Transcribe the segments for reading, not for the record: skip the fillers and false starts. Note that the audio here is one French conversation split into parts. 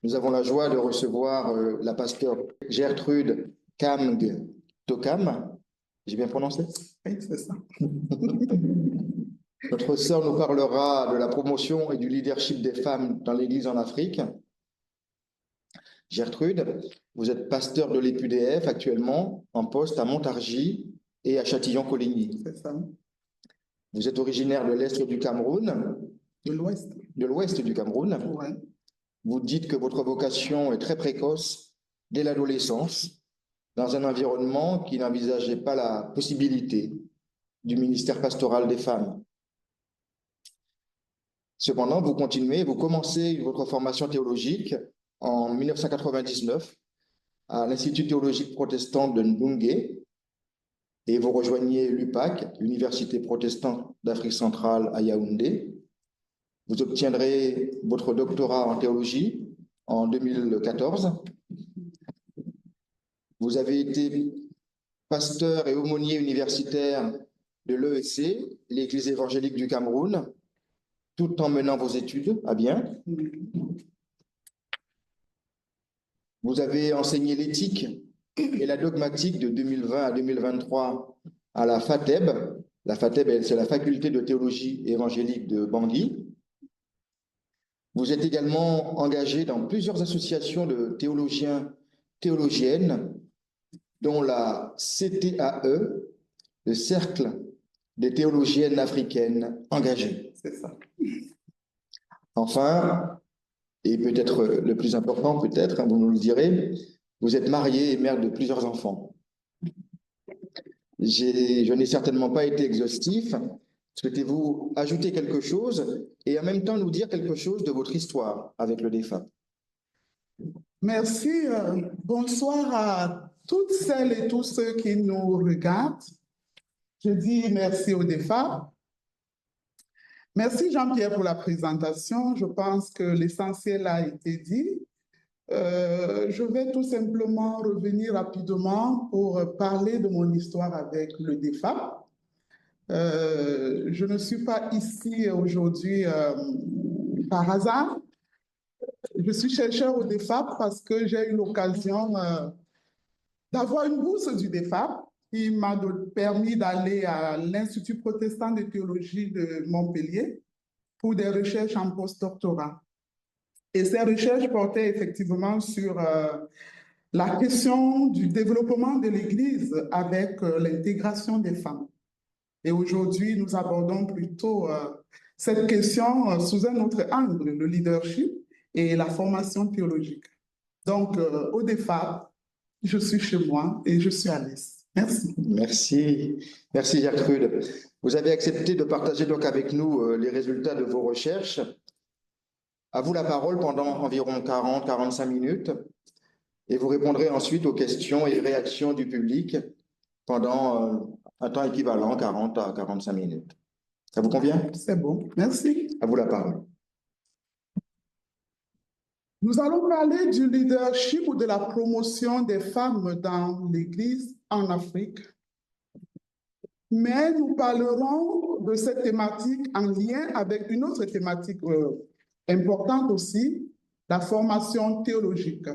Nous avons la joie de recevoir la pasteure Gertrude Kamg Tokam. J'ai bien prononcé? Oui, c'est ça. Notre sœur nous parlera de la promotion et du leadership des femmes dans l'Église en Afrique. Gertrude, vous êtes pasteur de l'EPUDF actuellement en poste à Montargis et à Châtillon-Coligny. C'est ça. Vous êtes originaire de l'Est du Cameroun. De l'Ouest. De l'Ouest du Cameroun. Ouais. Vous dites que votre vocation est très précoce dès l'adolescence, dans un environnement qui n'envisageait pas la possibilité du ministère pastoral des femmes. Cependant, vous continuez, vous commencez votre formation théologique en 1999 à l'Institut théologique protestant de Ndunge et vous rejoignez l'UPAC, l'Université protestante d'Afrique centrale à Yaoundé. Vous obtiendrez votre doctorat en théologie en 2014. Vous avez été pasteur et aumônier universitaire de l'EEC, l'Église évangélique du Cameroun, tout en menant vos études à bien. Vous avez enseigné l'éthique et la dogmatique de 2020 à 2023 à la FATEB. La FATEB, c'est la faculté de théologie évangélique de Bangui. Vous êtes également engagé dans plusieurs associations de théologiens, théologiennes, dont la CTAE, le Cercle des théologiennes africaines engagées. C'est ça. Enfin, et peut-être le plus important, peut-être, vous nous le direz, vous êtes marié et mère de plusieurs enfants. Je n'ai certainement pas été exhaustif. Souhaitez-vous ajouter quelque chose et en même temps nous dire quelque chose de votre histoire avec le DEFAP? Merci. Bonsoir à toutes celles et tous ceux qui nous regardent. Je dis merci au DEFAP. Merci Jean-Pierre pour la présentation. Je pense que l'essentiel a été dit. Je vais tout simplement revenir rapidement pour parler de mon histoire avec le DEFAP. Je ne suis pas ici aujourd'hui par hasard. Je suis chercheur au DEFAP parce que j'ai eu l'occasion d'avoir une bourse du DEFAP qui m'a permis d'aller à l'Institut protestant de théologie de Montpellier pour des recherches en postdoctorat. Et ces recherches portaient effectivement sur la question du développement de l'Église avec l'intégration des femmes. Et aujourd'hui, nous abordons plutôt cette question sous un autre angle, le leadership et la formation théologique. Donc, au DEFAP, je suis chez moi et je suis à l'aise. Merci. Merci. Merci Gertrude. Vous avez accepté de partager donc avec nous les résultats de vos recherches. À vous la parole pendant environ 40-45 minutes et vous répondrez ensuite aux questions et réactions du public pendant un temps équivalent, 40 à 45 minutes. Ça vous convient? C'est bon, merci. À vous la parole. Nous allons parler du leadership ou de la promotion des femmes dans l'Église en Afrique. Mais nous parlerons de cette thématique en lien avec une autre thématique importante aussi, la formation théologique.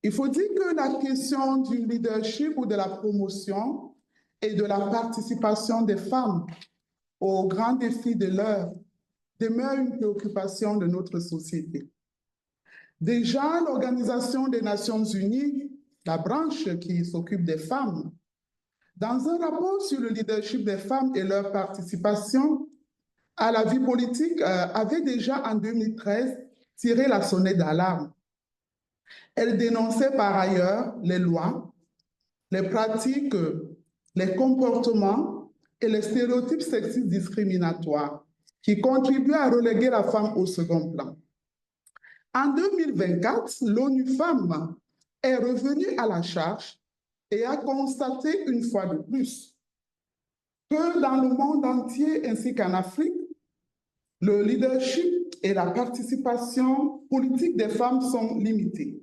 Il faut dire que la question du leadership ou de la promotion et de la participation des femmes aux grands défis de l'heure demeure une préoccupation de notre société. Déjà, l'Organisation des Nations Unies, la branche qui s'occupe des femmes, dans un rapport sur le leadership des femmes et leur participation à la vie politique, avait déjà en 2013 tiré la sonnette d'alarme. Elle dénonçait par ailleurs les lois, les pratiques, les comportements et les stéréotypes sexistes discriminatoires qui contribuent à reléguer la femme au second plan. En 2024, l'ONU Femmes est revenue à la charge et a constaté une fois de plus que dans le monde entier ainsi qu'en Afrique, le leadership et la participation politique des femmes sont limitées.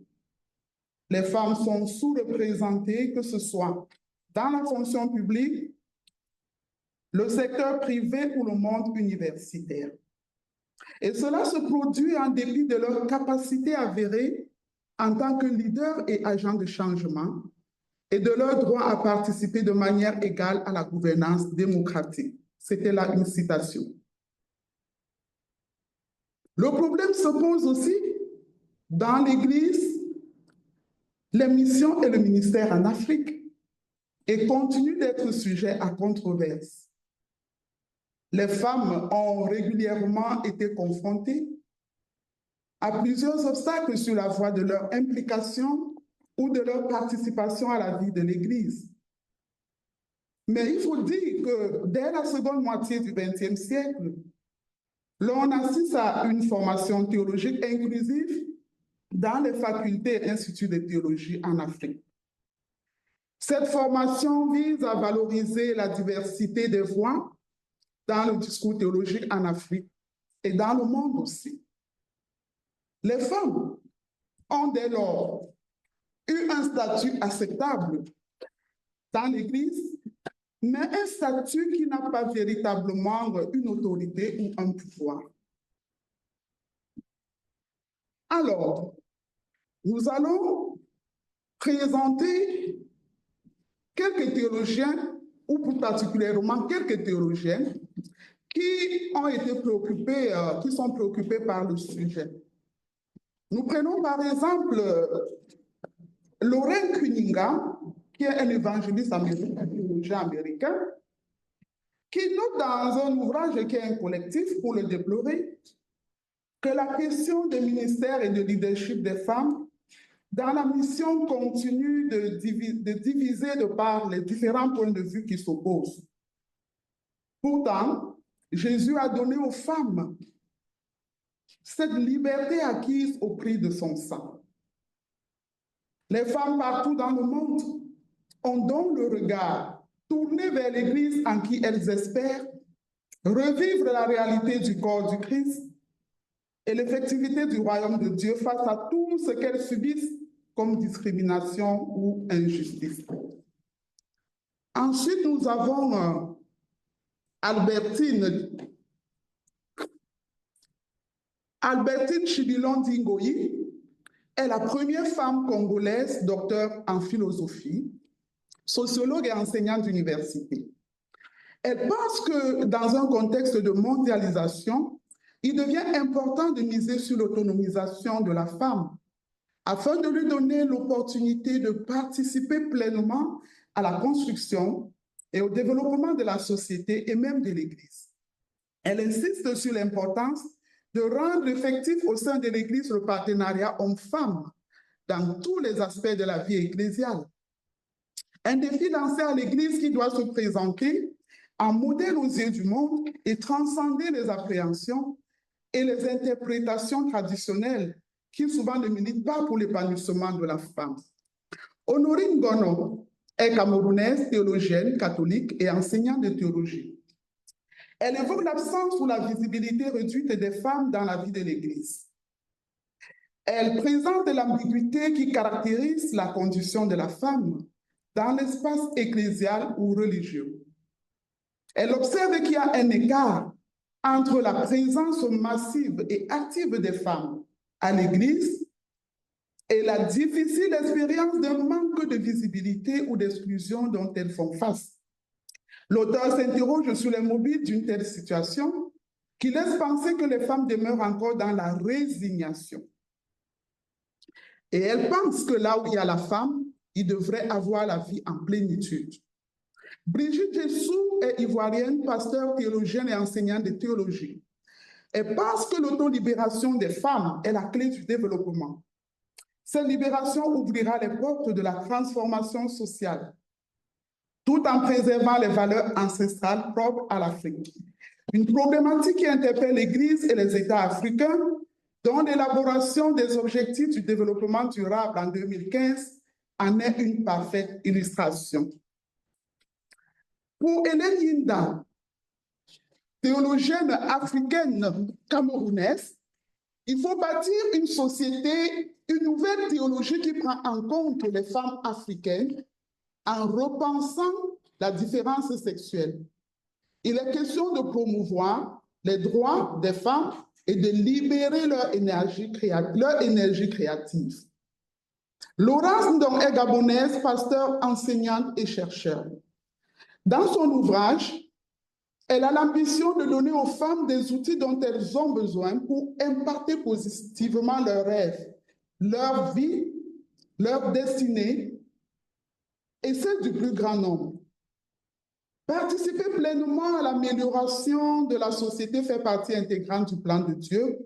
Les femmes sont sous-représentées, que ce soit dans la fonction publique, le secteur privé ou le monde universitaire. Et cela se produit en dépit de leur capacité avérée en tant que leader et agent de changement et de leur droit à participer de manière égale à la gouvernance démocratique. C'était là une citation. Le problème se pose aussi dans l'Église, les missions et le ministère en Afrique et continue d'être sujet à controverse. Les femmes ont régulièrement été confrontées à plusieurs obstacles sur la voie de leur implication ou de leur participation à la vie de l'Église. Mais il faut dire que dès la seconde moitié du XXe siècle, l'on assiste à une formation théologique inclusive dans les facultés et instituts de théologie en Afrique. Cette formation vise à valoriser la diversité des voix dans le discours théologique en Afrique et dans le monde aussi. Les femmes ont dès lors eu un statut acceptable dans l'Église, mais un statut qui n'a pas véritablement une autorité ou un pouvoir. Alors, nous allons présenter quelques théologiens, ou plus particulièrement quelques théologiens, qui ont été préoccupés, qui sont préoccupés par le sujet. Nous prenons par exemple Loren Kuninga, qui est un évangéliste américain, un théologien américain, qui note dans un ouvrage qui est un collectif pour le déplorer, que la question des ministères et de leadership des femmes dans la mission continue de diviser de par les différents points de vue qui s'opposent. Pourtant, Jésus a donné aux femmes cette liberté acquise au prix de son sang. Les femmes partout dans le monde ont donc le regard tourné vers l'Église en qui elles espèrent revivre la réalité du corps du Christ et l'effectivité du royaume de Dieu face à tout ce qu'elles subissent comme discrimination ou injustice. Ensuite, nous avons Albertine Chibilon Dingoyi est la première femme congolaise docteur en philosophie, sociologue et enseignante d'université. Elle pense que dans un contexte de mondialisation, il devient important de miser sur l'autonomisation de la femme afin de lui donner l'opportunité de participer pleinement à la construction et au développement de la société et même de l'Église. Elle insiste sur l'importance de rendre effectif au sein de l'Église le partenariat homme-femme dans tous les aspects de la vie ecclésiale. Un défi lancé à l'Église qui doit se présenter en modèle aux yeux du monde et transcender les appréhensions et les interprétations traditionnelles qui souvent ne militent pas pour l'épanouissement de la femme. Honorine Gono est camerounaise, théologienne, catholique et enseignante de théologie. Elle évoque l'absence ou la visibilité réduite des femmes dans la vie de l'Église. Elle présente l'ambiguïté qui caractérise la condition de la femme dans l'espace ecclésial ou religieux. Elle observe qu'il y a un écart entre la présence massive et active des femmes à l'Église et la difficile expérience d'un manque de visibilité ou d'exclusion dont elles font face. L'auteur s'interroge sur les mobiles d'une telle situation qui laisse penser que les femmes demeurent encore dans la résignation. Et elle pense que là où il y a la femme, il devrait avoir la vie en plénitude. Brigitte Jessou est ivoirienne, pasteur, théologienne et enseignante de théologie. Elle pense que l'autolibération des femmes est la clé du développement. Cette libération ouvrira les portes de la transformation sociale, tout en préservant les valeurs ancestrales propres à l'Afrique. Une problématique qui interpelle l'Église et les États africains, dont l'élaboration des objectifs du développement durable en 2015 en est une parfaite illustration. Pour Hélène Yinda, théologienne africaine camerounaise, il faut bâtir une société, une nouvelle théologie qui prend en compte les femmes africaines en repensant la différence sexuelle. Il est question de promouvoir les droits des femmes et de libérer leur énergie créative. Laurence Ndong est gabonaise, pasteur, enseignante et chercheur. Dans son ouvrage, elle a l'ambition de donner aux femmes des outils dont elles ont besoin pour impacter positivement leurs rêves, leur vie, leur destinée et celle du plus grand nombre. Participer pleinement à l'amélioration de la société fait partie intégrante du plan de Dieu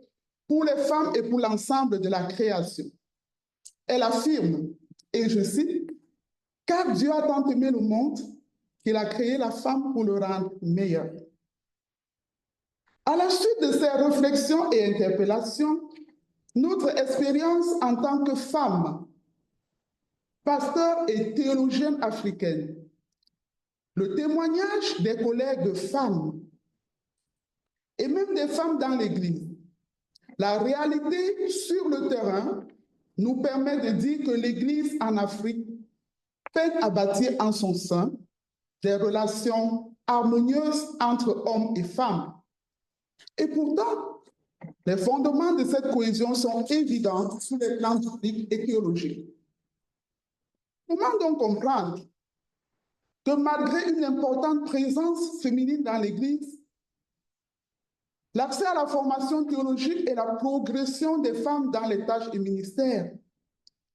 pour les femmes et pour l'ensemble de la création. Elle affirme, et je cite, « Car Dieu a tant aimé le monde qu'il a créé la femme pour le rendre meilleur. » À la suite de ces réflexions et interpellations, notre expérience en tant que femme, pasteur et théologienne africaine, le témoignage des collègues femmes et même des femmes dans l'Église, la réalité sur le terrain nous permet de dire que l'Église en Afrique peine à bâtir en son sein des relations harmonieuses entre hommes et femmes. Et pourtant, les fondements de cette cohésion sont évidents sur les plans bibliques et théologiques. Comment donc comprendre que malgré une importante présence féminine dans l'Église, l'accès à la formation théologique et la progression des femmes dans les tâches et ministères,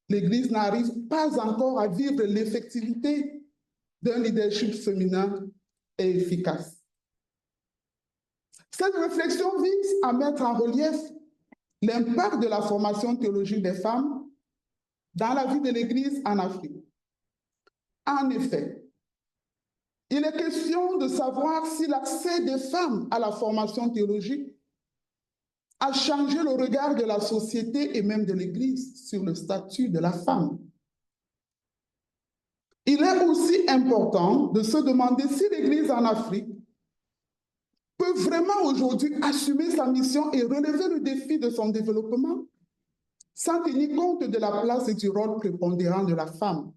l'Église n'arrive pas encore à vivre l'effectivité d'un leadership féminin et efficace? Cette réflexion vise à mettre en relief l'impact de la formation théologique des femmes dans la vie de l'Église en Afrique. En effet, il est question de savoir si l'accès des femmes à la formation théologique a changé le regard de la société et même de l'Église sur le statut de la femme. Il est aussi important de se demander si l'Église en Afrique peut vraiment aujourd'hui assumer sa mission et relever le défi de son développement sans tenir compte de la place et du rôle prépondérant de la femme.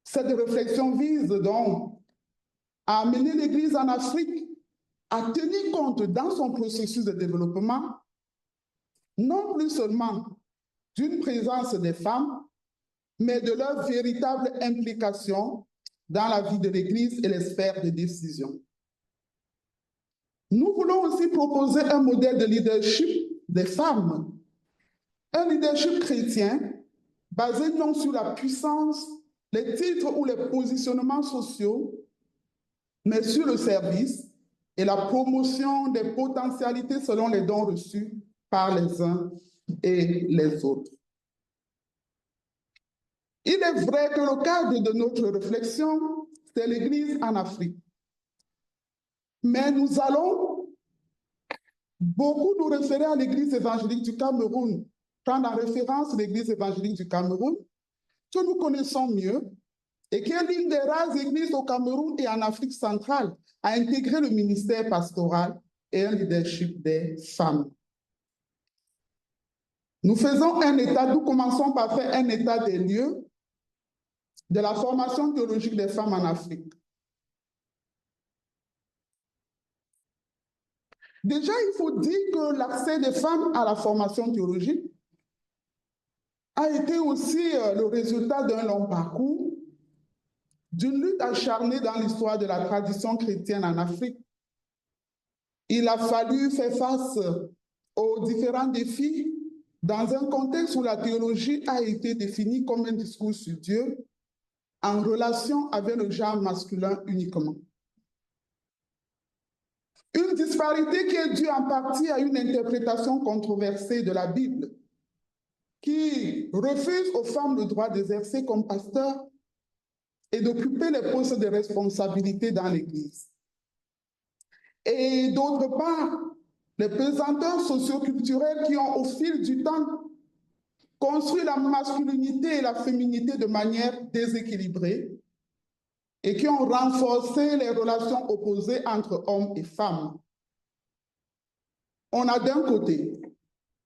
Cette réflexion vise donc à amener l'Église en Afrique à tenir compte dans son processus de développement, non plus seulement d'une présence des femmes, mais de leur véritable implication dans la vie de l'Église et les sphères de décision. Nous voulons aussi proposer un modèle de leadership des femmes, un leadership chrétien basé non sur la puissance, les titres ou les positionnements sociaux, mais sur le service et la promotion des potentialités selon les dons reçus par les uns et les autres. Il est vrai que le cadre de notre réflexion, c'est l'Église en Afrique. Mais nous allons beaucoup nous référer à l'Église évangélique du Cameroun, prendre en référence l'Église évangélique du Cameroun, que nous connaissons mieux, et qui est l'une des rares églises au Cameroun et en Afrique centrale à intégrer le ministère pastoral et un leadership des femmes. Nous commençons par faire un état des lieux de la formation théologique des femmes en Afrique. Déjà, il faut dire que l'accès des femmes à la formation théologique a été aussi le résultat d'un long parcours, d'une lutte acharnée dans l'histoire de la tradition chrétienne en Afrique. Il a fallu faire face aux différents défis dans un contexte où la théologie a été définie comme un discours sur Dieu en relation avec le genre masculin uniquement. Une disparité qui est due en partie à une interprétation controversée de la Bible qui refuse aux femmes le droit d'exercer comme pasteur et d'occuper les postes de responsabilité dans l'Église. Et d'autre part, les pesanteurs socioculturelles qui ont, au fil du temps, construit la masculinité et la féminité de manière déséquilibrée et qui ont renforcé les relations opposées entre hommes et femmes. On a d'un côté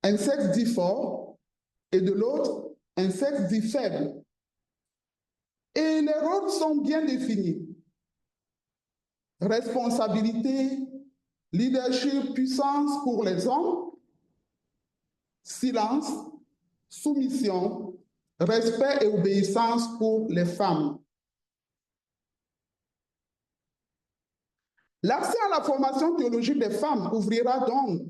un sexe dit fort et de l'autre un sexe dit faible. Et les rôles sont bien définis. Responsabilité, leadership, puissance pour les hommes, silence, soumission, respect et obéissance pour les femmes. L'accès à la formation théologique des femmes ouvrira donc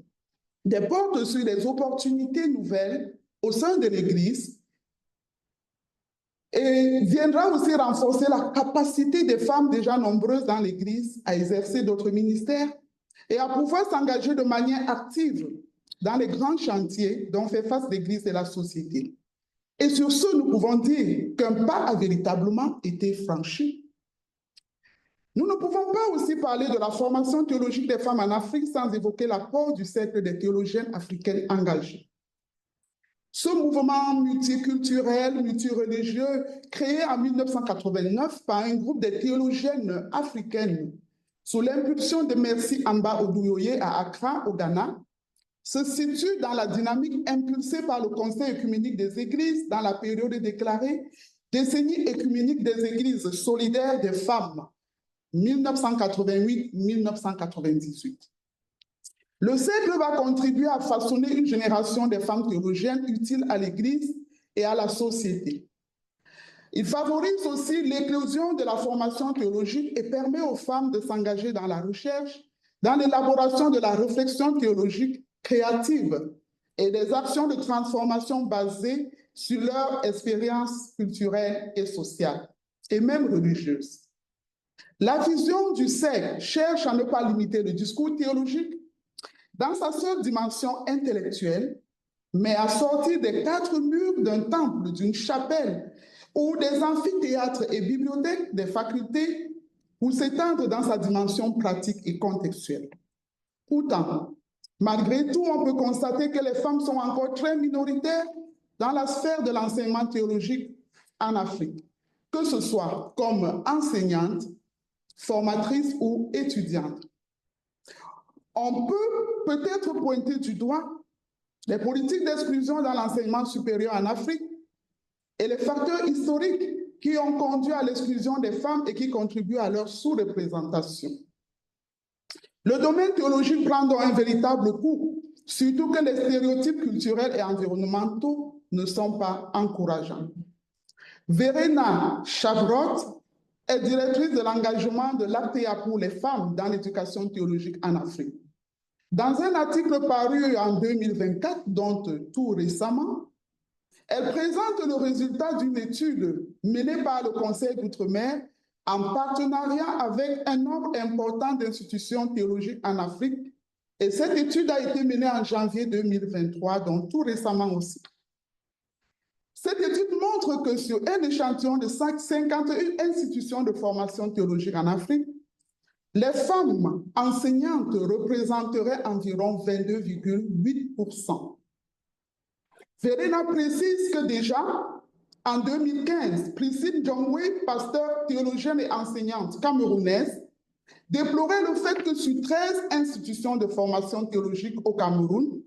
des portes sur des opportunités nouvelles au sein de l'Église et viendra aussi renforcer la capacité des femmes déjà nombreuses dans l'Église à exercer d'autres ministères et à pouvoir s'engager de manière active dans les grands chantiers dont fait face l'Église et la société. Et sur ce, nous pouvons dire qu'un pas a véritablement été franchi. Nous ne pouvons pas aussi parler de la formation théologique des femmes en Afrique sans évoquer l'apport du Cercle des théologiennes africaines engagées. Ce mouvement multiculturel, multireligieux, créé en 1989 par un groupe de théologiennes africaines sous l'impulsion de Mercy Amba Oduyoye à Accra, au Ghana, se situe dans la dynamique impulsée par le Conseil œcuménique des Églises dans la période déclarée Décennie œcuménique des Églises solidaires des femmes, 1988-1998. Le cercle va contribuer à façonner une génération de femmes théologiennes utiles à l'Église et à la société. Il favorise aussi l'éclosion de la formation théologique et permet aux femmes de s'engager dans la recherche, dans l'élaboration de la réflexion théologique créative et des actions de transformation basées sur leur expérience culturelle et sociale, et même religieuse. La vision du cercle cherche à ne pas limiter le discours théologique dans sa seule dimension intellectuelle, mais à sortir des quatre murs d'un temple, d'une chapelle, ou des amphithéâtres et bibliothèques des facultés pour s'étendre dans sa dimension pratique et contextuelle. Pourtant, malgré tout, on peut constater que les femmes sont encore très minoritaires dans la sphère de l'enseignement théologique en Afrique, que ce soit comme enseignantes, formatrices ou étudiantes. On peut peut-être pointer du doigt les politiques d'exclusion dans l'enseignement supérieur en Afrique et les facteurs historiques qui ont conduit à l'exclusion des femmes et qui contribuent à leur sous-représentation. Le domaine théologique prend donc un véritable coup, surtout que les stéréotypes culturels et environnementaux ne sont pas encourageants. Verena Chavrot est directrice de l'engagement de l'APTA pour les femmes dans l'éducation théologique en Afrique. Dans un article paru en 2024, dont tout récemment, elle présente le résultat d'une étude menée par le Conseil d'Outre-mer en partenariat avec un nombre important d'institutions théologiques en Afrique. Et cette étude a été menée en janvier 2023, donc tout récemment aussi. Cette étude montre que sur un échantillon de 51 institutions de formation théologique en Afrique, les femmes enseignantes représenteraient environ 22,8%. Verena précise que déjà, en 2015, Priscille Jongwe, pasteur, théologienne et enseignante camerounaise, déplorait le fait que sur 13 institutions de formation théologique au Cameroun,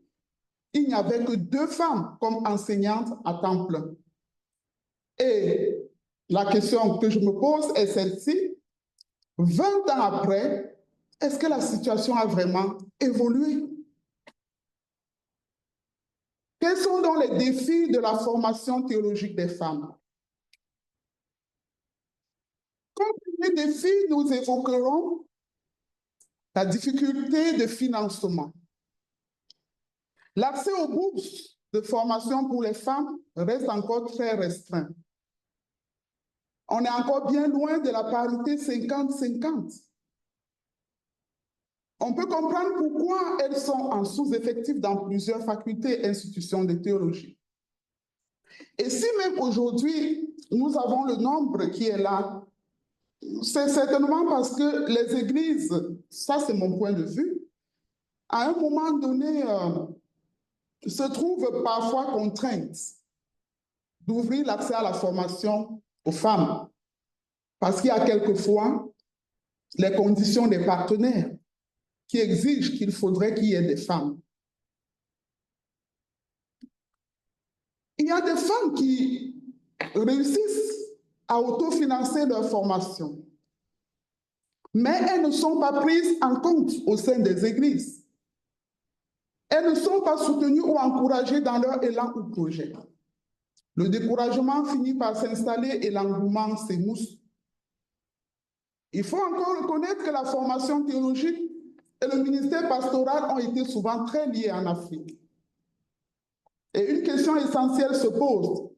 il n'y avait que 2 femmes comme enseignantes à temps plein. Et la question que je me pose est celle-ci. 20 ans après, est-ce que la situation a vraiment évolué? Quels sont donc les défis de la formation théologique des femmes? Comme premier défi, nous évoquerons la difficulté de financement. L'accès aux bourses de formation pour les femmes reste encore très restreint. On est encore bien loin de la parité 50-50. On peut comprendre pourquoi elles sont en sous-effectif dans plusieurs facultés et institutions de théologie. Et si même aujourd'hui, nous avons le nombre qui est là, c'est certainement parce que les églises, ça c'est mon point de vue, à un moment donné, se trouvent parfois contraintes d'ouvrir l'accès à la formation aux femmes. Parce qu'il y a quelquefois les conditions des partenaires qui exigent qu'il faudrait qu'il y ait des femmes. Il y a des femmes qui réussissent à autofinancer leur formation. mais elles ne sont pas prises en compte au sein des églises. Elles ne sont pas soutenues ou encouragées dans leur élan ou projet. Le découragement finit par s'installer et l'engouement s'émousse. Il faut encore reconnaître que la formation théologique et le ministère pastoral ont été souvent très liés en Afrique. Et une question essentielle se pose.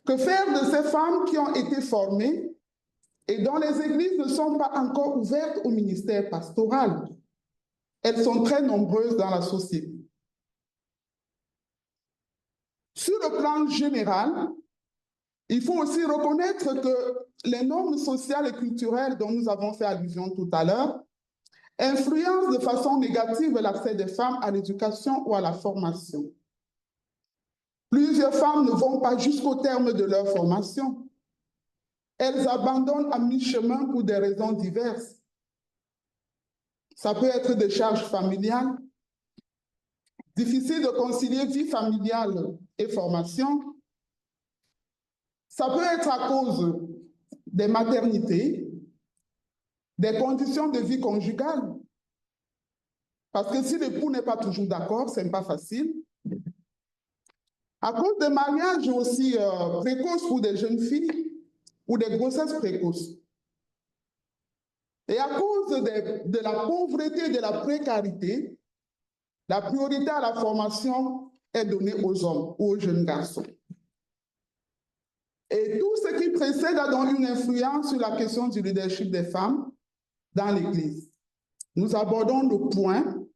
Que faire de ces femmes qui ont été formées et dont les églises ne sont pas encore ouvertes au ministère pastoral? Elles sont très nombreuses dans la société. Sur le plan général, il faut aussi reconnaître que les normes sociales et culturelles dont nous avons fait allusion tout à l'heure influencent de façon négative l'accès des femmes à l'éducation ou à la formation. Plusieurs femmes ne vont pas jusqu'au terme de leur formation. Elles abandonnent à mi-chemin pour des raisons diverses. Ça peut être des charges familiales, difficile de concilier vie familiale et formation. Ça peut être à cause des maternités, des conditions de vie conjugale. Parce que si l'époux n'est pas toujours d'accord, ce n'est pas facile. À cause des mariages aussi précoces pour des jeunes filles ou des grossesses précoces. Et à cause de la pauvreté et de la précarité, la priorité à la formation est donnée aux hommes ou aux jeunes garçons. Et tout ce qui précède a donc une influence sur la question du leadership des femmes dans l'Église. Nous abordons le point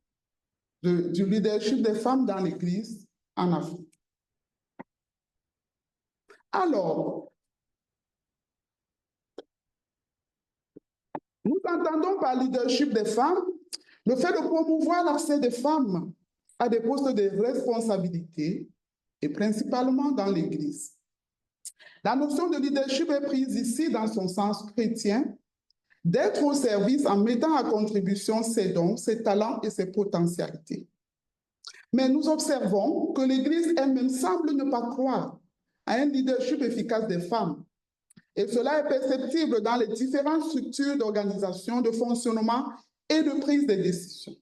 du leadership des femmes dans l'Église en Afrique. Alors, nous entendons par leadership des femmes le fait de promouvoir l'accès des femmes à des postes de responsabilité et principalement dans l'Église. La notion de leadership est prise ici dans son sens chrétien, d'être au service en mettant à contribution ses dons, ses talents et ses potentialités. Mais nous observons que l'Église elle-même semble ne pas croire à un leadership efficace des femmes. Et cela est perceptible dans les différentes structures d'organisation, de fonctionnement et de prise de décision.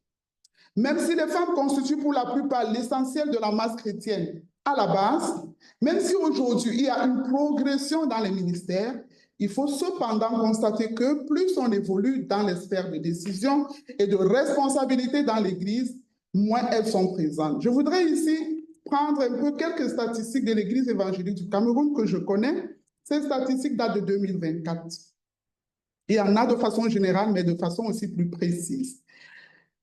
Même si les femmes constituent pour la plupart l'essentiel de la masse chrétienne à la base, même si aujourd'hui il y a une progression dans les ministères, il faut cependant constater que plus on évolue dans les sphères de décision et de responsabilité dans l'Église, moins elles sont présentes. Je voudrais ici prendre un peu quelques statistiques de l'Église évangélique du Cameroun que je connais. Ces statistiques datent de 2024. Il y en a de façon générale, mais de façon aussi plus précise.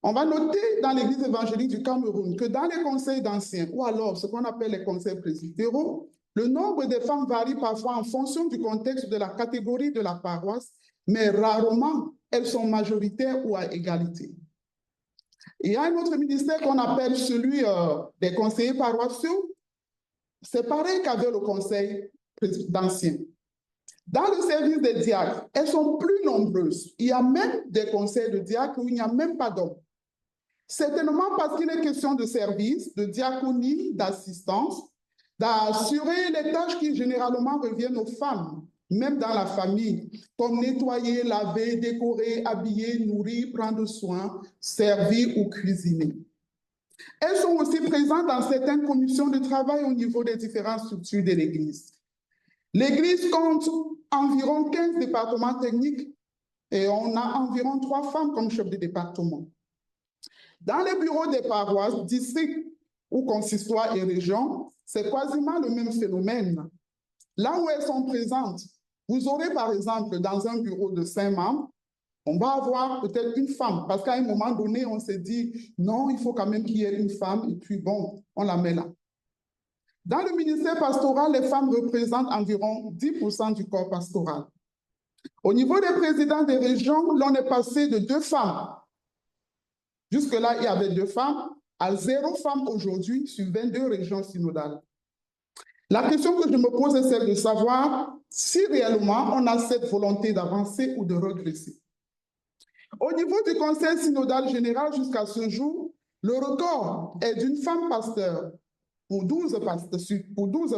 On va noter dans l'Église évangélique du Cameroun que dans les conseils d'anciens, ou alors ce qu'on appelle les conseils presbytéraux, le nombre de femmes varie parfois en fonction du contexte de la catégorie de la paroisse, mais rarement elles sont majoritaires ou à égalité. Il y a un autre ministère qu'on appelle celui des conseillers paroissiaux. C'est pareil qu'avec le conseil d'anciens. Dans le service des diacres, elles sont plus nombreuses. Il y a même des conseils de diacres où il n'y a même pas d'hommes. Certainement parce qu'il est question de service, de diaconie, d'assistance, d'assurer les tâches qui généralement reviennent aux femmes, même dans la famille, comme nettoyer, laver, décorer, habiller, nourrir, prendre soin, servir ou cuisiner. Elles sont aussi présentes dans certaines commissions de travail au niveau des différentes structures de l'Église. L'Église compte environ 15 départements techniques et on a environ 3 femmes comme chef de département. Dans les bureaux des paroisses, districts ou consistoires et régions, c'est quasiment le même phénomène. Là où elles sont présentes, vous aurez par exemple dans un bureau de 5 membres, on va avoir peut-être une femme, parce qu'à un moment donné, on s'est dit, non, il faut quand même qu'il y ait une femme, et puis bon, on la met là. Dans le ministère pastoral, les femmes représentent environ 10% du corps pastoral. Au niveau des présidents des régions, l'on est passé de 2 femmes. Jusque-là, il y avait 2 femmes, à 0 femmes aujourd'hui sur 22 régions synodales. La question que je me pose est celle de savoir si réellement on a cette volonté d'avancer ou de regresser. Au niveau du conseil synodal général jusqu'à ce jour, le record est d'une femme pasteur pour 12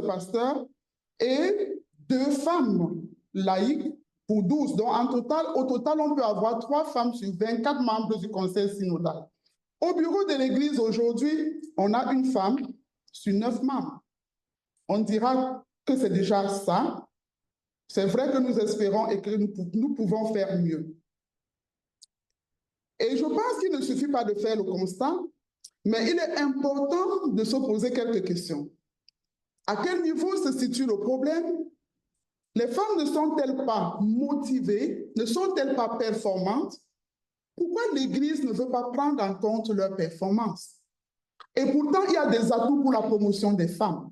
pasteurs et 2 femmes laïques pour 12. Donc, au total, on peut avoir 3 femmes sur 24 membres du conseil synodal. Au bureau de l'Église aujourd'hui, on a une femme sur 9 membres. On dira que c'est déjà ça. C'est vrai que nous espérons et que nous pouvons faire mieux. Et je pense qu'il ne suffit pas de faire le constat, mais il est important de se poser quelques questions. À quel niveau se situe le problème? Les femmes ne sont-elles pas motivées, ne sont-elles pas performantes? Pourquoi l'Église ne veut pas prendre en compte leurs performances? Et pourtant, il y a des atouts pour la promotion des femmes.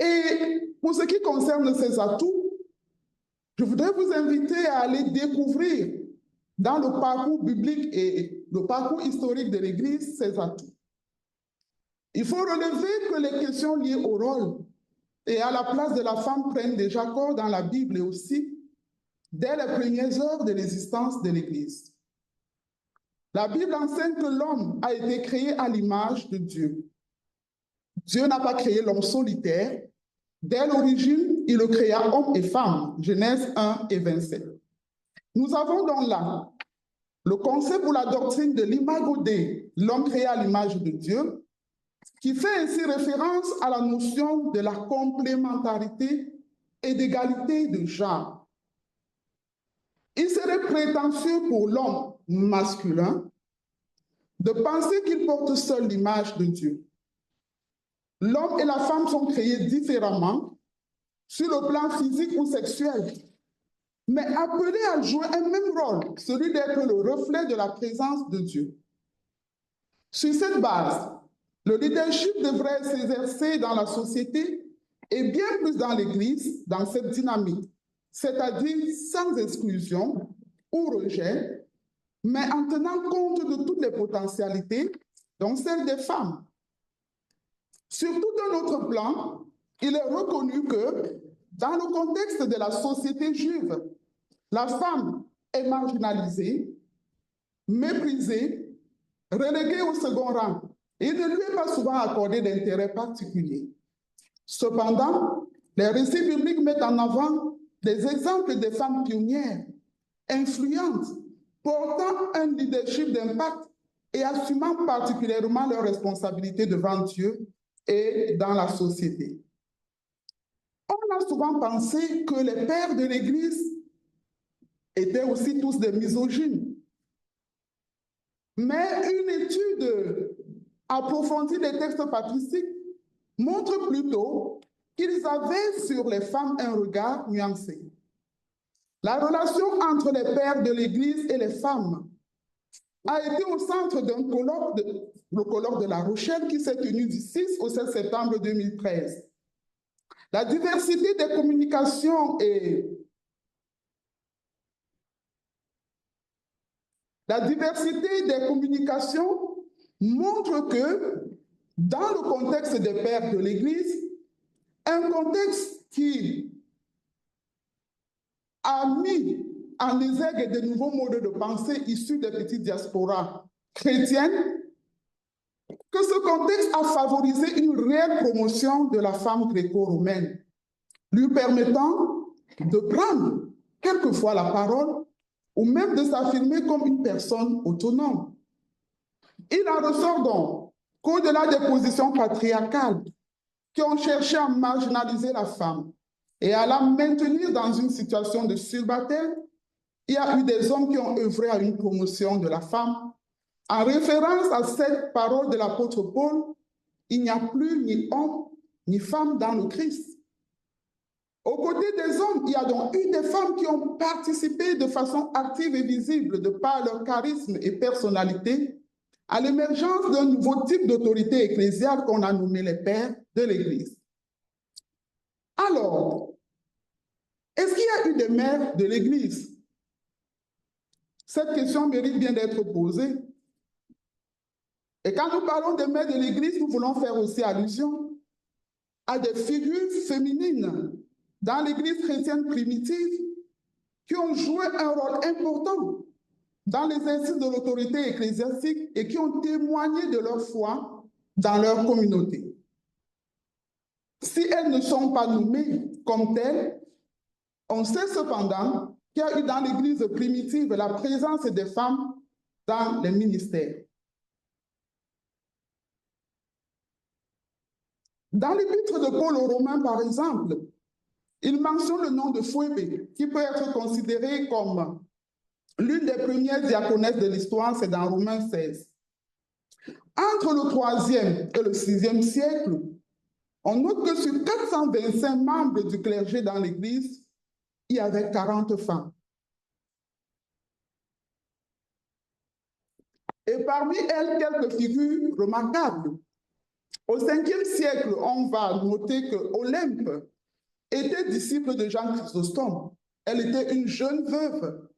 Et pour ce qui concerne ces atouts, je voudrais vous inviter à aller découvrir dans le parcours biblique et le parcours historique de l'Église ces atouts. Il faut relever que les questions liées au rôle et à la place de la femme prennent déjà corps dans la Bible et aussi dès les premières heures de l'existence de l'Église. La Bible enseigne que l'homme a été créé à l'image de Dieu. Dieu n'a pas créé l'homme solitaire. Dès l'origine, il le créa homme et femme. Genèse 1 et 27. Nous avons donc là le concept ou la doctrine de l'imago Dei, l'homme créé à l'image de Dieu, qui fait ainsi référence à la notion de la complémentarité et d'égalité de genre. Il serait prétentieux pour l'homme masculin de penser qu'il porte seul l'image de Dieu. L'homme et la femme sont créés différemment sur le plan physique ou sexuel, mais appelés à jouer un même rôle, celui d'être le reflet de la présence de Dieu. Sur cette base, le leadership devrait s'exercer dans la société et bien plus dans l'Église, dans cette dynamique, c'est-à-dire sans exclusion ou rejet, mais en tenant compte de toutes les potentialités, dont celle des femmes. Surtout d'un autre plan, il est reconnu que, dans le contexte de la société juive, la femme est marginalisée, méprisée, reléguée au second rang, et il ne lui est pas souvent accordé d'intérêt particulier. Cependant, les récits bibliques mettent en avant des exemples de femmes pionnières, influentes, portant un leadership d'impact et assumant particulièrement leurs responsabilités devant Dieu et dans la société. On a souvent pensé que les pères de l'Église étaient aussi tous des misogynes. Mais une étude approfondie des textes patristiques montre plutôt qu'ils avaient sur les femmes un regard nuancé. La relation entre les pères de l'Église et les femmes a été au centre d'un colloque, le colloque de La Rochelle, qui s'est tenu du 6 au 7 septembre 2013. La diversité des communications montre que, dans le contexte des pères de l'Église, un contexte qui a mis en exergue de nouveaux modes de pensée issus des petites diasporas chrétiennes, que ce contexte a favorisé une réelle promotion de la femme gréco-romaine, lui permettant de prendre quelquefois la parole ou même de s'affirmer comme une personne autonome. Il en ressort donc qu'au-delà des positions patriarcales qui ont cherché à marginaliser la femme et à la maintenir dans une situation de célibataire, il y a eu des hommes qui ont œuvré à une promotion de la femme. En référence à cette parole de l'apôtre Paul, il n'y a plus ni homme ni femme dans le Christ. Aux côtés des hommes, il y a donc eu des femmes qui ont participé de façon active et visible, de par leur charisme et personnalité, à l'émergence d'un nouveau type d'autorité ecclésiale qu'on a nommé les pères de l'Église. Alors, est-ce qu'il y a eu des mères de l'Église? Cette question mérite bien d'être posée. Et quand nous parlons des mères de l'Église, nous voulons faire aussi allusion à des figures féminines dans l'Église chrétienne primitive qui ont joué un rôle important dans l'exercice de l'autorité ecclésiastique et qui ont témoigné de leur foi dans leur communauté. Si elles ne sont pas nommées comme telles, On sait cependant qu'il y a eu dans l'Église primitive la présence des femmes dans les ministères. Dans l'épître de Paul aux Romains, par exemple, il mentionne le nom de Phoebe, qui peut être considérée comme l'une des premières diaconesses de l'histoire, c'est dans Romains 16. Entre le 3e et le 6e siècle, on note que sur 425 membres du clergé dans l'Église, il y avait 40 femmes. Et parmi elles, quelques figures remarquables. Au 5e siècle, on va noter que Olympe était disciple de Jean Chrysostome. Elle était une jeune veuve.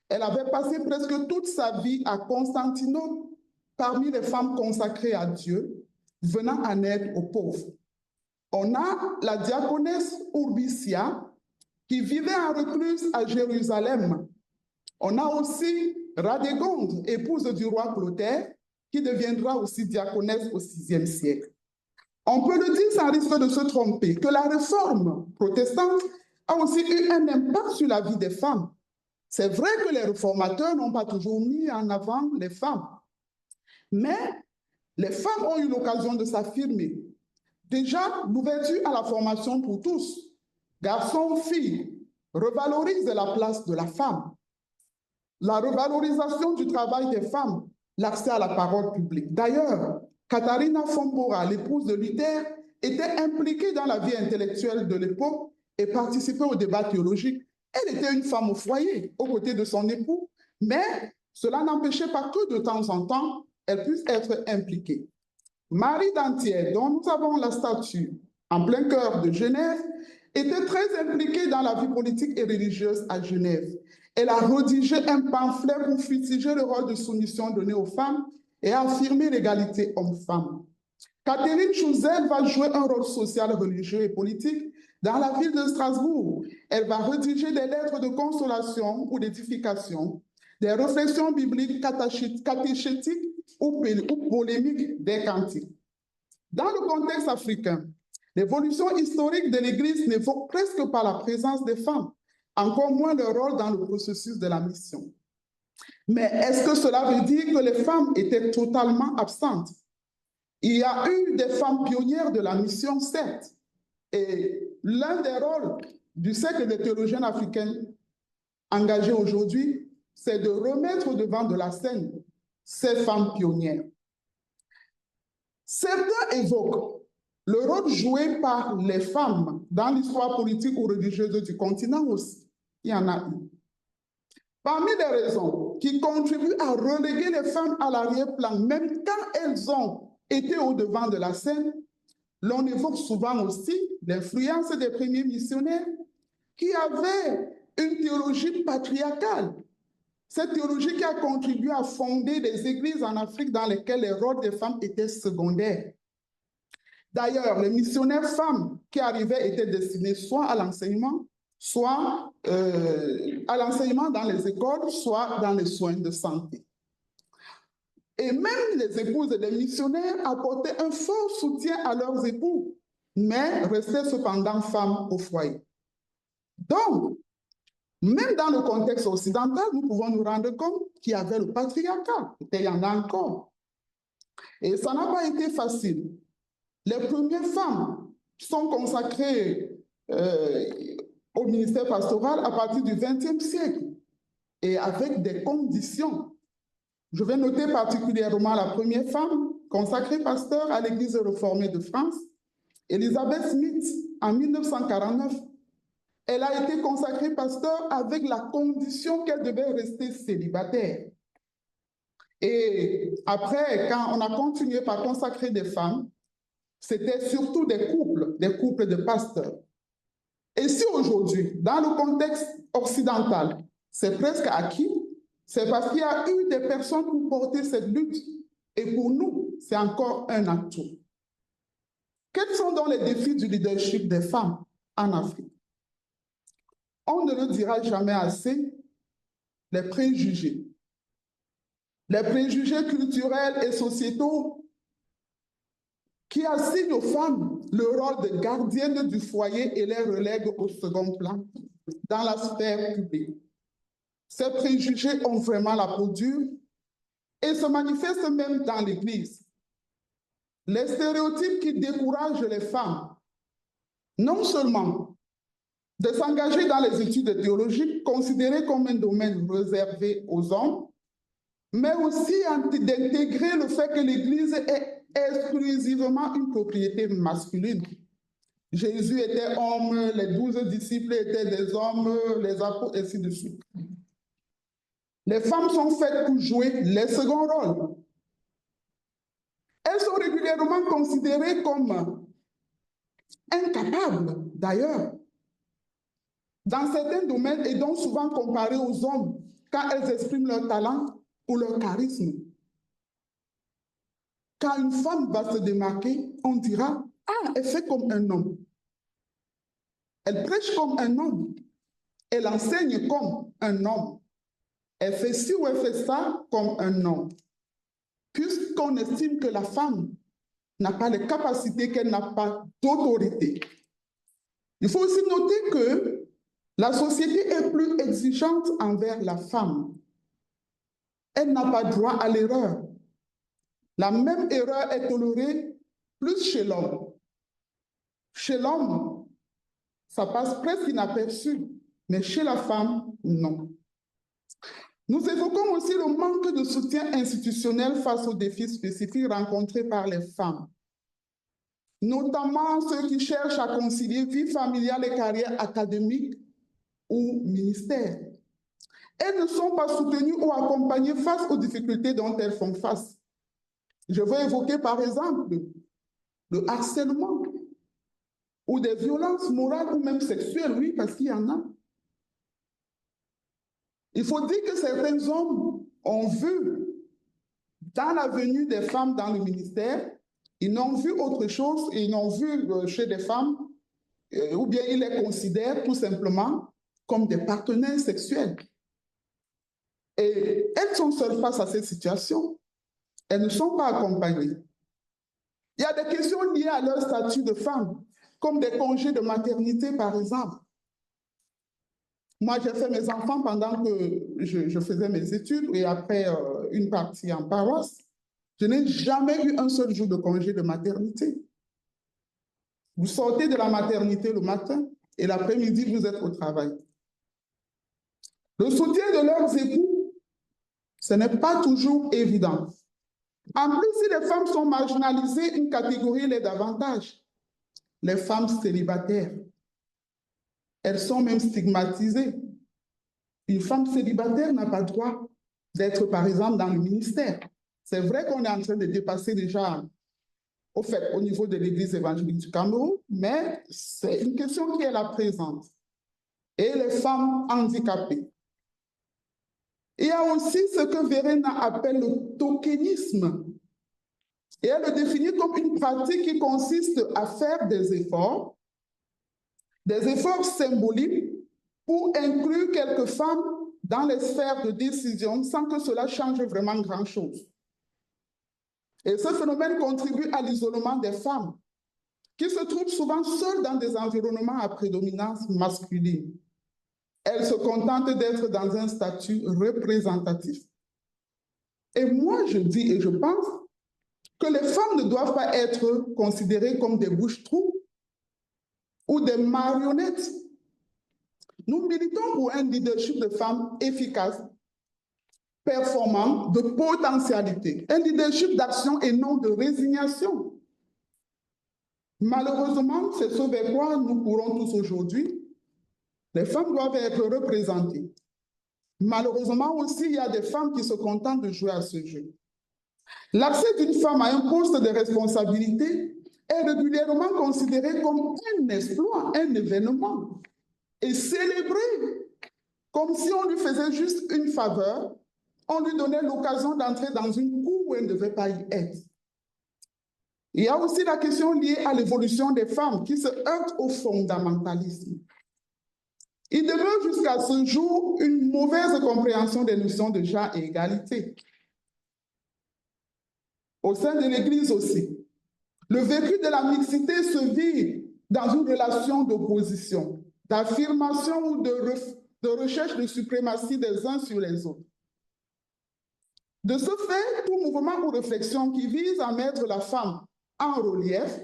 Elle avait passé presque toute sa vie à Constantinople parmi les femmes consacrées à Dieu, venant en aide aux pauvres. On a la diaconesse Urbicia qui vivait en recluse à Jérusalem. On a aussi Radégonde, épouse du roi Clotaire, qui deviendra aussi diaconesse au 6e siècle. On peut le dire sans risque de se tromper, que la réforme protestante a aussi eu un impact sur la vie des femmes. C'est vrai que les réformateurs n'ont pas toujours mis en avant les femmes, mais les femmes ont eu l'occasion de s'affirmer. Déjà, l'ouverture à la formation pour tous, garçons, filles, revalorise la place de la femme. La revalorisation du travail des femmes, l'accès à la parole publique. D'ailleurs, Katharina von Bora, l'épouse de Luther, était impliquée dans la vie intellectuelle de l'époque et participait au débat théologique. Elle était une femme au foyer, aux côtés de son époux, mais cela n'empêchait pas que de temps en temps, elle puisse être impliquée. Marie d'Antière, dont nous avons la statue en plein cœur de Genève, était très impliquée dans la vie politique et religieuse à Genève. Elle a rédigé un pamphlet pour fustiger le rôle de soumission donné aux femmes et affirmer l'égalité homme-femme. Catherine Chouzel va jouer un rôle social, religieux et politique dans la ville de Strasbourg. Elle va rédiger des lettres de consolation ou d'édification, des réflexions bibliques catéchétiques ou polémiques des cantiques. Dans le contexte africain, l'évolution historique de l'Église n'évoque presque pas la présence des femmes, encore moins leur rôle dans le processus de la mission. Mais est-ce que cela veut dire que les femmes étaient totalement absentes? Il y a eu des femmes pionnières de la mission, certes, et l'un des rôles du cercle des théologiennes africaines engagées aujourd'hui, c'est de remettre au devant de la scène ces femmes pionnières. Certains évoquent le rôle joué par les femmes dans l'histoire politique ou religieuse du continent aussi. Il y en a eu. Parmi les raisons qui contribuent à reléguer les femmes à l'arrière-plan, même quand elles ont été au devant de la scène, l'on évoque souvent aussi l'influence des premiers missionnaires qui avaient une théologie patriarcale. Cette théologie qui a contribué à fonder des églises en Afrique dans lesquelles les rôles des femmes étaient secondaires. D'ailleurs, les missionnaires femmes qui arrivaient étaient destinés soit à l'enseignement, soit à l'enseignement dans les écoles, soit dans les soins de santé. Et même les épouses des missionnaires apportaient un fort soutien à leurs époux, mais restaient cependant femmes au foyer. Donc, même dans le contexte occidental, nous pouvons nous rendre compte qu'il y avait le patriarcat, et il y en a encore. Et ça n'a pas été facile. Les premières femmes sont consacrées au ministère pastoral à partir du XXe siècle et avec des conditions. Je vais noter particulièrement la première femme consacrée pasteur à l'Église réformée de France, Elizabeth Smith, en 1949. Elle a été consacrée pasteur avec la condition qu'elle devait rester célibataire. Et après, quand on a continué par consacrer des femmes, c'était surtout des couples de pasteurs. Et si aujourd'hui, dans le contexte occidental, c'est presque acquis, c'est parce qu'il y a eu des personnes pour porter cette lutte. Et pour nous, c'est encore un atout. Quels sont donc les défis du leadership des femmes en Afrique? On ne le dira jamais assez, les préjugés. Les préjugés culturels et sociétaux qui assignent aux femmes le rôle de gardiennes du foyer et les relèguent au second plan. dans la sphère publique. Ces préjugés ont vraiment la peau dure et se manifestent même dans l'Église. Les stéréotypes qui découragent les femmes, non seulement de s'engager dans les études théologiques considérées comme un domaine réservé aux hommes, mais aussi d'intégrer le fait que l'Église est exclusivement une propriété masculine. Jésus était homme, les 12 disciples étaient des hommes, les apôtres, ainsi de suite. Les femmes sont faites pour jouer les seconds rôles. Elles sont régulièrement considérées comme incapables, d'ailleurs, dans certains domaines et donc souvent comparées aux hommes quand elles expriment leur talent ou leur charisme. Quand une femme va se démarquer, on dira « Ah, elle fait comme un homme. Elle prêche comme un homme. Elle enseigne comme un homme. Elle fait ci ou elle fait ça comme un homme. » Puisqu'on estime que la femme n'a pas les capacités, qu'elle n'a pas d'autorité. Il faut aussi noter que la société est plus exigeante envers la femme. Elle n'a pas droit à l'erreur. La même erreur est tolérée plus chez l'homme. Chez l'homme, ça passe presque inaperçu, mais chez la femme, non. Nous évoquons aussi le manque de soutien institutionnel face aux défis spécifiques rencontrés par les femmes, notamment ceux qui cherchent à concilier vie familiale et carrière académique ou ministère. Elles ne sont pas soutenues ou accompagnées face aux difficultés dont elles font face. Je veux évoquer par exemple le harcèlement ou des violences morales ou même sexuelles, oui, parce qu'il y en a. Il faut dire que certains hommes ont vu dans la venue des femmes dans le ministère, ils n'ont vu autre chose, ils n'ont vu chez des femmes, ou bien ils les considèrent tout simplement comme des partenaires sexuels. Et elles sont seules face à cette situation. Elles ne sont pas accompagnées. Il y a des questions liées à leur statut de femme, comme des congés de maternité, par exemple. Moi, j'ai fait mes enfants pendant que je faisais mes études et après une partie en paroisse. Je n'ai jamais eu un seul jour de congé de maternité. Vous sortez de la maternité le matin et l'après-midi, vous êtes au travail. Le soutien de leurs époux, ce n'est pas toujours évident. En plus, si les femmes sont marginalisées, une catégorie l'est davantage. Les femmes célibataires. Elles sont même stigmatisées. Une femme célibataire n'a pas droit d'être, par exemple, dans le ministère. C'est vrai qu'on est en train de dépasser déjà, au niveau de l'Église évangélique du Cameroun, mais c'est une question qui est là présente. Et les femmes handicapées. Il y a aussi ce que Verena appelle le tokenisme. Et elle le définit comme une pratique qui consiste à faire des efforts symboliques pour inclure quelques femmes dans les sphères de décision sans que cela change vraiment grand-chose. Et ce phénomène contribue à l'isolement des femmes, qui se trouvent souvent seules dans des environnements à prédominance masculine. Elles se contentent d'être dans un statut représentatif. Et moi, je dis et je pense que les femmes ne doivent pas être considérées comme des bouches-trous ou des marionnettes. Nous militons pour un leadership de femmes efficace, performant, de potentialité, un leadership d'action et non de résignation. Malheureusement, c'est ce vers quoi nous courons tous aujourd'hui. Les femmes doivent être représentées. Malheureusement aussi, il y a des femmes qui se contentent de jouer à ce jeu. L'accès d'une femme à un poste de responsabilité est régulièrement considéré comme un exploit, un événement, et célébré comme si on lui faisait juste une faveur, on lui donnait l'occasion d'entrer dans une cour où elle ne devait pas y être. Il y a aussi la question liée à l'évolution des femmes qui se heurte au fondamentalisme. Il demeure jusqu'à ce jour une mauvaise compréhension des notions de genre et égalité. Au sein de l'Église aussi, le vécu de la mixité se vit dans une relation d'opposition, d'affirmation ou de recherche de suprématie des uns sur les autres. De ce fait, tout mouvement ou réflexion qui vise à mettre la femme en relief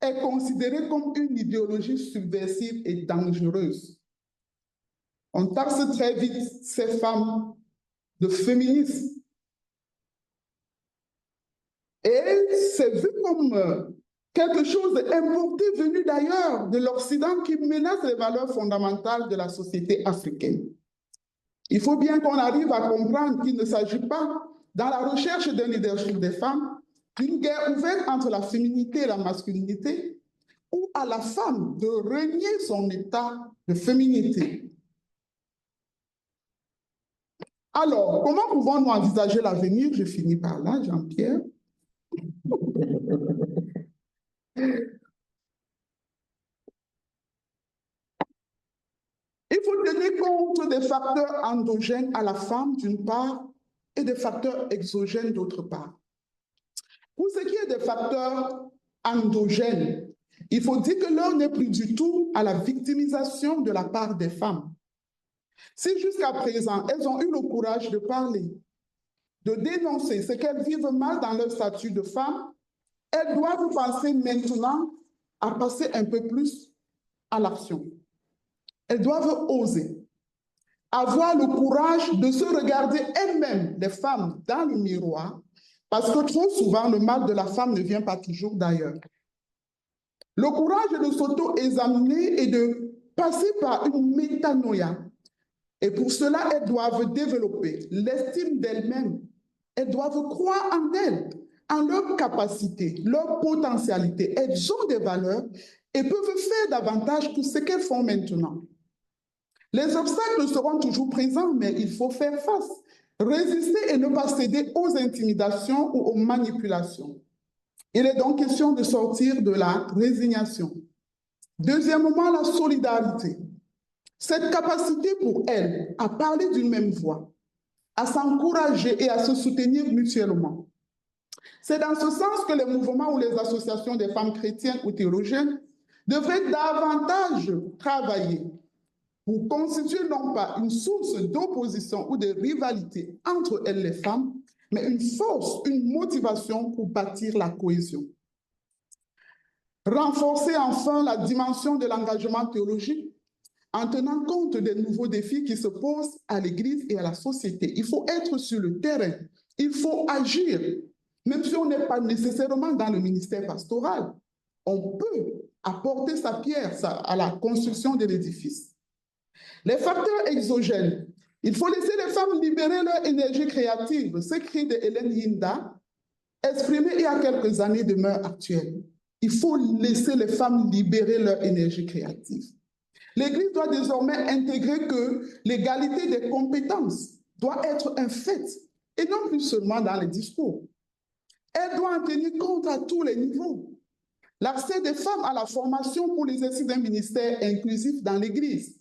est considéré comme une idéologie subversive et dangereuse. On taxe très vite ces femmes de féministes. Et c'est vu comme quelque chose d'importé venu d'ailleurs, de l'Occident, qui menace les valeurs fondamentales de la société africaine. Il faut bien qu'on arrive à comprendre qu'il ne s'agit pas, dans la recherche d'un leadership des femmes, d'une guerre ouverte entre la féminité et la masculinité, ou à la femme de renier son état de féminité. Alors, comment pouvons-nous envisager l'avenir? Je finis par là, Jean-Pierre. Il faut tenir compte des facteurs endogènes à la femme, d'une part, et des facteurs exogènes, d'autre part. Pour ce qui est des facteurs endogènes, il faut dire que l'heure n'est plus du tout à la victimisation de la part des femmes. Si jusqu'à présent, elles ont eu le courage de parler, de dénoncer ce qu'elles vivent mal dans leur statut de femme, elles doivent penser maintenant à passer un peu plus à l'action. Elles doivent oser, avoir le courage de se regarder elles-mêmes, les femmes, dans le miroir, parce que trop souvent, le mal de la femme ne vient pas toujours d'ailleurs. Le courage de s'auto-examiner et de passer par une métanoïa. Et pour cela, elles doivent développer l'estime d'elles-mêmes. Elles doivent croire en elles, en leurs capacités, leurs potentialités. Elles ont des valeurs et peuvent faire davantage que ce qu'elles font maintenant. Les obstacles seront toujours présents, mais il faut faire face, résister et ne pas céder aux intimidations ou aux manipulations. Il est donc question de sortir de la résignation. Deuxièmement, la solidarité. Cette capacité pour elles à parler d'une même voix, à s'encourager et à se soutenir mutuellement. C'est dans ce sens que les mouvements ou les associations des femmes chrétiennes ou théologiennes devraient davantage travailler pour constituer non pas une source d'opposition ou de rivalité entre elles les femmes, mais une force, une motivation pour bâtir la cohésion. Renforcer enfin la dimension de l'engagement théologique en tenant compte des nouveaux défis qui se posent à l'Église et à la société. Il faut être sur le terrain, il faut agir, même si on n'est pas nécessairement dans le ministère pastoral. On peut apporter sa pierre à la construction de l'édifice. Les facteurs exogènes. Il faut laisser les femmes libérer leur énergie créative. Ce cri de Hélène Hinda, exprimé il y a quelques années de mœurs actuelles. Il faut laisser les femmes libérer leur énergie créative. L'Église doit désormais intégrer que l'égalité des compétences doit être un fait, et non plus seulement dans les discours. Elle doit en tenir compte à tous les niveaux. L'accès des femmes à la formation pour l'exercice d'un ministère inclusif dans l'Église.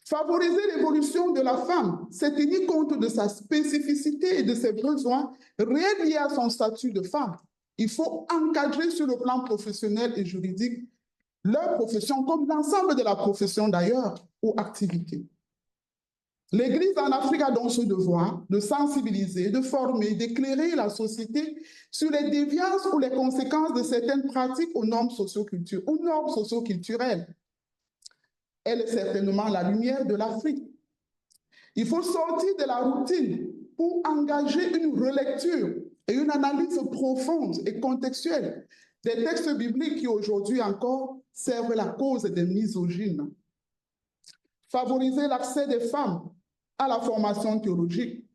Favoriser l'évolution de la femme, c'est tenir compte de sa spécificité et de ses besoins réels liés à son statut de femme. Il faut encadrer sur le plan professionnel et juridique leur profession, comme l'ensemble de la profession d'ailleurs, ou activité. L'Église en Afrique a donc ce devoir de sensibiliser, de former, d'éclairer la société sur les déviances ou les conséquences de certaines pratiques aux normes socioculturelles ou normes socioculturelles. Elle est certainement la lumière de l'Afrique. Il faut sortir de la routine pour engager une relecture et une analyse profonde et contextuelle des textes bibliques qui aujourd'hui encore servent la cause des misogynes. Favoriser l'accès des femmes à la formation théologique.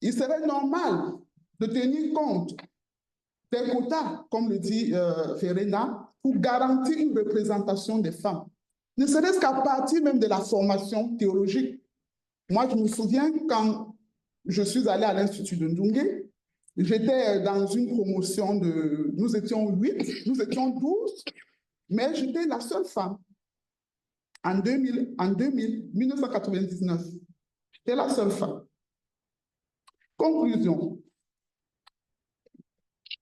Il serait normal de tenir compte des quotas, comme le dit Verena, pour garantir une représentation des femmes. Ne serait-ce qu'à partir même de la formation théologique. Moi, je me souviens quand je suis allée à l'Institut de Ndunge, j'étais dans une promotion de... Nous étions 8, nous étions 12, mais j'étais la seule femme. En 1999, j'étais la seule femme. Conclusion.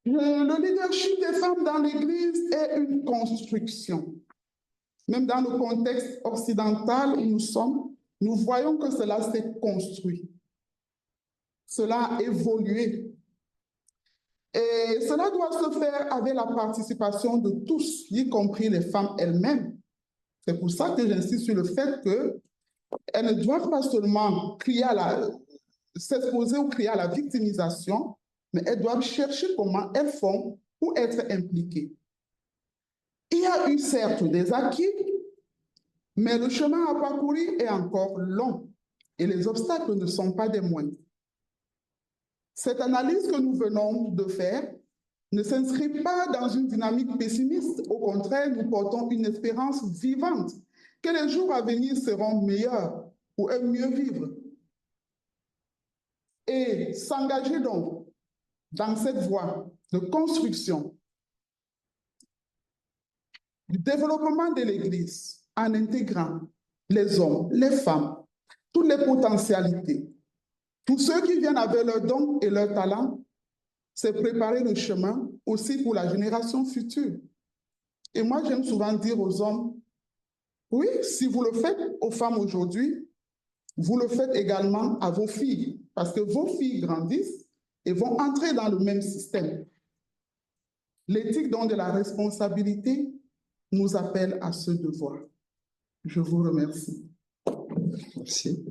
Le leadership des femmes dans l'Église est une construction. même dans le contexte occidental où nous sommes, nous voyons que cela s'est construit. Cela a évolué. Et cela doit se faire avec la participation de tous, y compris les femmes elles-mêmes. C'est pour ça que j'insiste sur le fait qu'elles ne doivent pas seulement s'exposer ou crier à la victimisation, mais elles doivent chercher comment elles font pour être impliquées. Il y a eu certes des acquis, mais le chemin à parcourir est encore long et les obstacles ne sont pas des moindres. Cette analyse que nous venons de faire ne s'inscrit pas dans une dynamique pessimiste. Au contraire, nous portons une espérance vivante que les jours à venir seront meilleurs pour un mieux vivre. Et s'engager donc dans cette voie de construction du développement de l'Église en intégrant les hommes, les femmes, toutes les potentialités, tous ceux qui viennent avec leurs dons et leurs talents, c'est préparer le chemin aussi pour la génération future. Et moi, j'aime souvent dire aux hommes, oui, si vous le faites aux femmes aujourd'hui, vous le faites également à vos filles, parce que vos filles grandissent et vont entrer dans le même système. L'éthique donc de la responsabilité nous appelle à ce devoir. Je vous remercie. Merci.